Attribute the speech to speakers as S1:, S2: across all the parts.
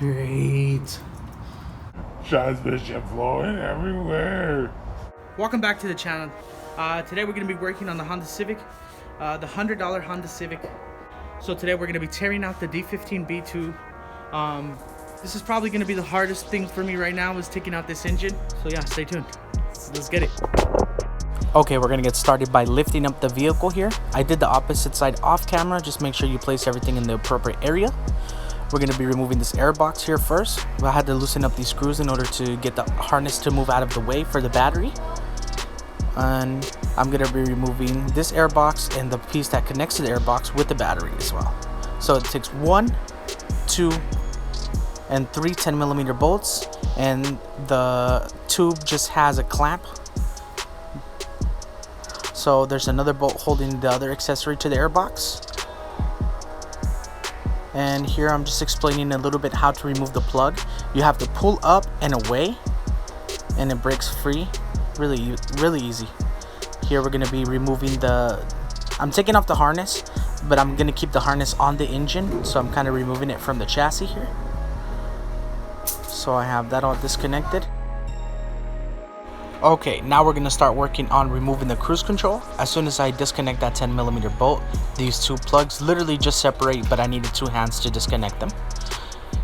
S1: great.
S2: Transmission flowing everywhere.
S1: Welcome back to the channel. Today we're going to be working on the Honda Civic, the $100 Honda Civic. So today we're going to be tearing out the D15 B2. This is probably going to be the hardest thing for me right now, is taking out this engine. So yeah, stay tuned. Let's get it. Okay, we're gonna get started by lifting up the vehicle here. I did the opposite side off camera. Just make sure you place everything in the appropriate area. We're gonna be removing this air box here first. I had to loosen up these screws in order to get the harness to move out of the way for the battery. And I'm gonna be removing this air box and the piece that connects to the air box with the battery as well. So it takes 1, 2, and 3 10mm bolts, and the tube just has a clamp. So there's another bolt holding the other accessory to the airbox. And here I'm just explaining a little bit how to remove the plug. You have to pull up and away and it breaks free. Really easy. Here we're going to be removing I'm taking off the harness, but I'm going to keep the harness on the engine. So I'm kind of removing it from the chassis here. So I have that all disconnected. Okay, now we're going to start working on removing the cruise control. As soon as I disconnect that 10mm bolt, these two plugs literally just separate, but I needed 2 hands to disconnect them.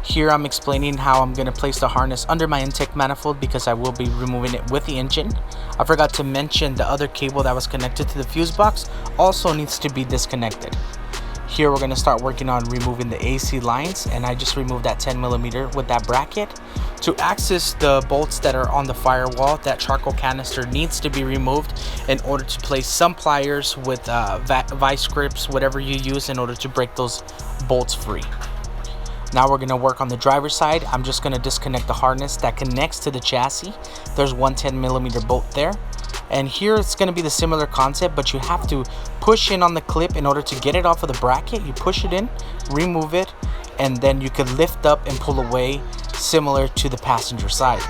S1: Here I'm explaining how I'm going to place the harness under my intake manifold because I will be removing it with the engine. I forgot to mention the other cable that was connected to the fuse box also needs to be disconnected. Here we're going to start working on removing the AC lines, and I just removed that 10mm with that bracket. To access the bolts that are on the firewall, that charcoal canister needs to be removed in order to place some pliers with vice grips, whatever you use, in order to break those bolts free. Now we're going to work on the driver's side. I'm just going to disconnect the harness that connects to the chassis. There's one 10mm bolt there. And here it's going to be the similar concept, but you have to push in on the clip in order to get it off of the bracket. You push it in, remove it, and then you can lift up and pull away, similar to the passenger side.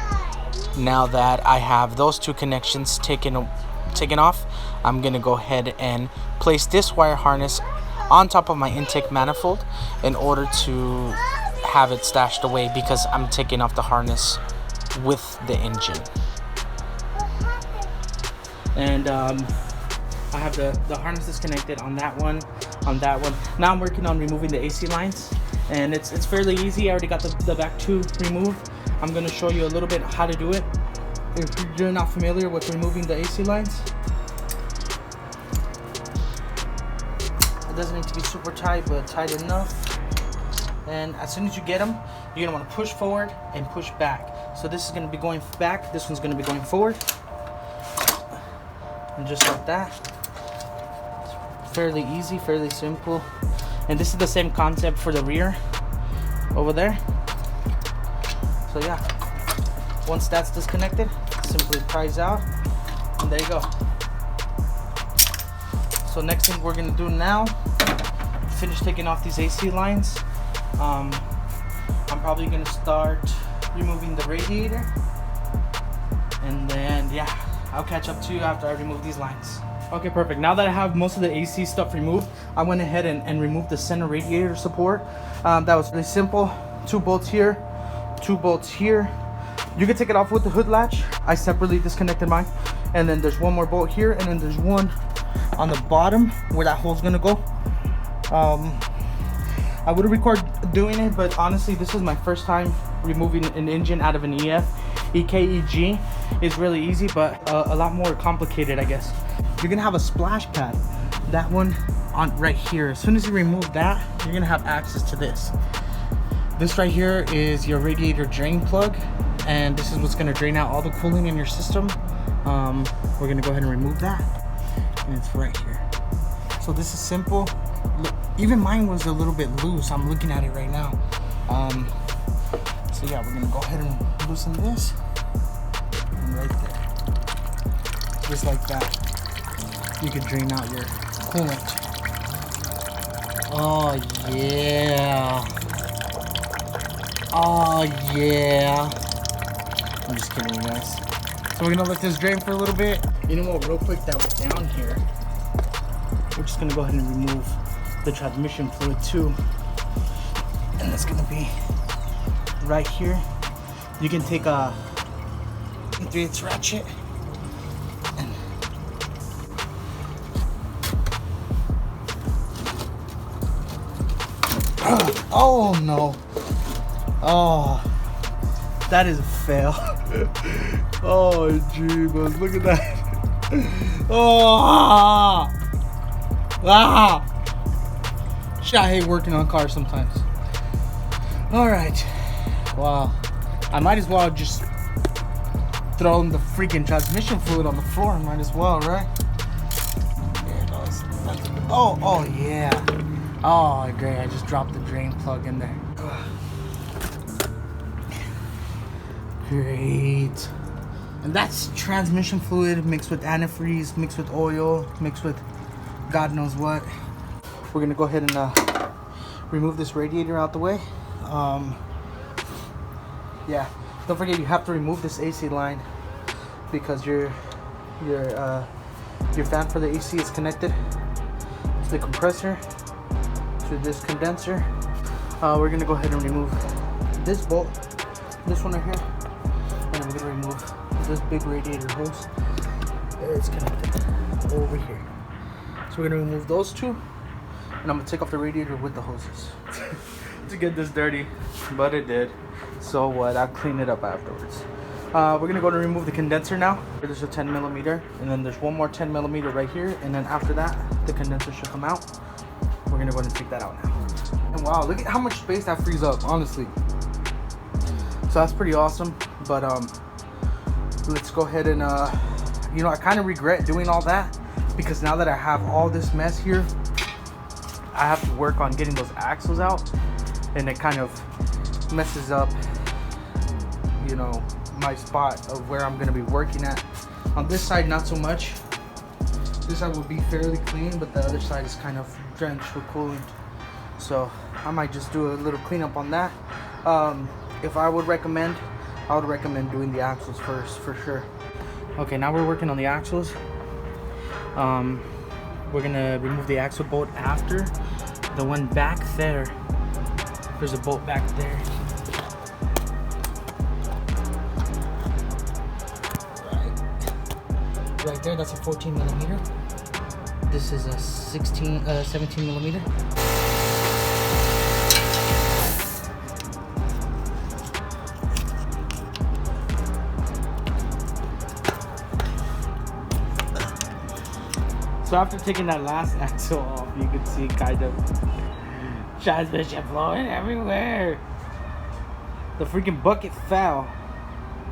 S1: Now that I have those 2 connections taken off, I'm going to go ahead and place this wire harness on top of my intake manifold in order to have it stashed away, because I'm taking off the harness with the engine. And I have the harness disconnected on that one, Now I'm working on removing the AC lines, and it's fairly easy. I already got the back 2 removed. I'm going to show you a little bit how to do it. If you're not familiar with removing the AC lines, it doesn't need to be super tight, but tight enough. And as soon as you get them, you're going to want to push forward and push back. So this is going to be going back, this one's going to be going forward. And just like that. It's fairly easy, fairly simple. And this is the same concept for the rear over there. So yeah, once that's disconnected, simply prise out, and there you go. So next thing we're gonna do now, finish taking off these AC lines. I'm probably gonna start removing the radiator, and then yeah, I'll catch up to you after I remove these lines. Okay, perfect. Now that I have most of the AC stuff removed, I went ahead and removed the center radiator support. That was really simple. 2 bolts here, 2 bolts here. You can take it off with the hood latch. I separately disconnected mine. And then there's 1 more bolt here, and then there's 1 on the bottom where that hole's gonna go. I would have recorded doing it, but honestly, this is my first time removing an engine out of an EF. EKEG is really easy, but a lot more complicated, I guess. You're gonna have a splash pad, that one on right here. As soon as you remove that, you're gonna have access to this. This right here is your radiator drain plug, and this is what's gonna drain out all the cooling in your system. We're gonna go ahead and remove that, and it's right here. So this is simple. Look, even mine was a little bit loose. I'm looking at it right now. So yeah, we're gonna go ahead and loosen this, and right there, just like that, you can drain out your coolant. Oh yeah, oh yeah. I'm just kidding, you guys. So we're gonna let this drain for a little bit. You know what, real quick, that was down here, we're just gonna go ahead and remove the transmission fluid too, and that's gonna be right here. You can take a 3/8 ratchet and oh no. Oh, that is a fail. Oh jeebus, look at that. Oh, shit, I hate working on cars sometimes. All right, wow, I might as well just throw the freaking transmission fluid on the floor. Might as well, right? There it goes. Oh yeah. Oh great, I just dropped the drain plug in there. Great. And that's transmission fluid mixed with antifreeze, mixed with oil, mixed with God knows what. We're gonna go ahead and remove this radiator out the way. Yeah, don't forget you have to remove this AC line because your fan for the AC is connected to the compressor, to this condenser. We're gonna go ahead and remove this bolt, this one right here, and we're gonna remove this big radiator hose. It's connected over here. So we're gonna remove those two, and I'm gonna take off the radiator with the hoses to get this dirty, but it did. So what? I'll clean it up afterwards. We're gonna go to remove the condenser now. There's a 10mm, and then there's one more 10mm right here, and then after that, the condenser should come out. We're gonna go ahead and take that out now. And wow, look at how much space that frees up, honestly. So that's pretty awesome. But let's go ahead and you know, I kind of regret doing all that because now that I have all this mess here, I have to work on getting those axles out, and it kind of messes up, you know, my spot of where I'm going to be working at. On this side, not so much. This side will be fairly clean, but the other side is kind of drenched with coolant. So I might just do a little cleanup on that. If I would recommend, doing the axles first, for sure. Okay, now we're working on the axles. We're gonna remove the axle bolt after. The one back there, there's a bolt back there. Right there, that's a 14mm. This is a 17mm. So after taking that last axle off, you can see kind of transmission flowing everywhere. The freaking bucket fell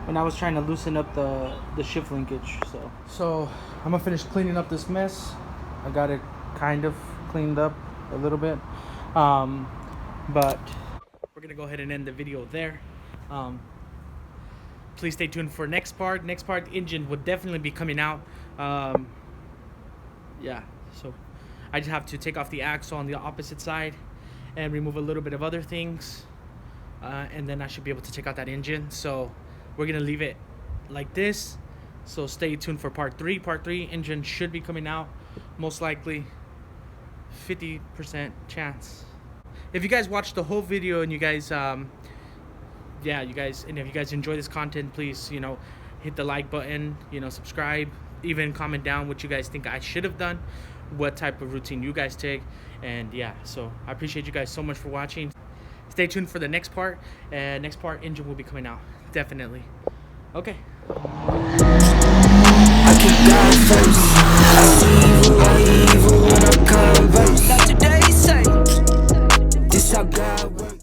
S1: when I was trying to loosen up the shift linkage. So I'm gonna finish cleaning up this mess. I got it kind of cleaned up a little bit, but we're gonna go ahead and end the video there. Please stay tuned for next part. Next part, engine will definitely be coming out. Yeah, so I just have to take off the axle on the opposite side and remove a little bit of other things, and then I should be able to take out that engine. So we're gonna leave it like this, so stay tuned for part 3. Part 3, engine should be coming out, most likely 50% chance. If you guys watched the whole video and you guys and if you guys enjoy this content, please, you know, hit the like button, you know, subscribe, even comment down what you guys think I should have done, what type of routine you guys take. And yeah, so I appreciate you guys so much for watching. Stay tuned for the next part, and next part, engine will be coming out, definitely. Okay. I could die first.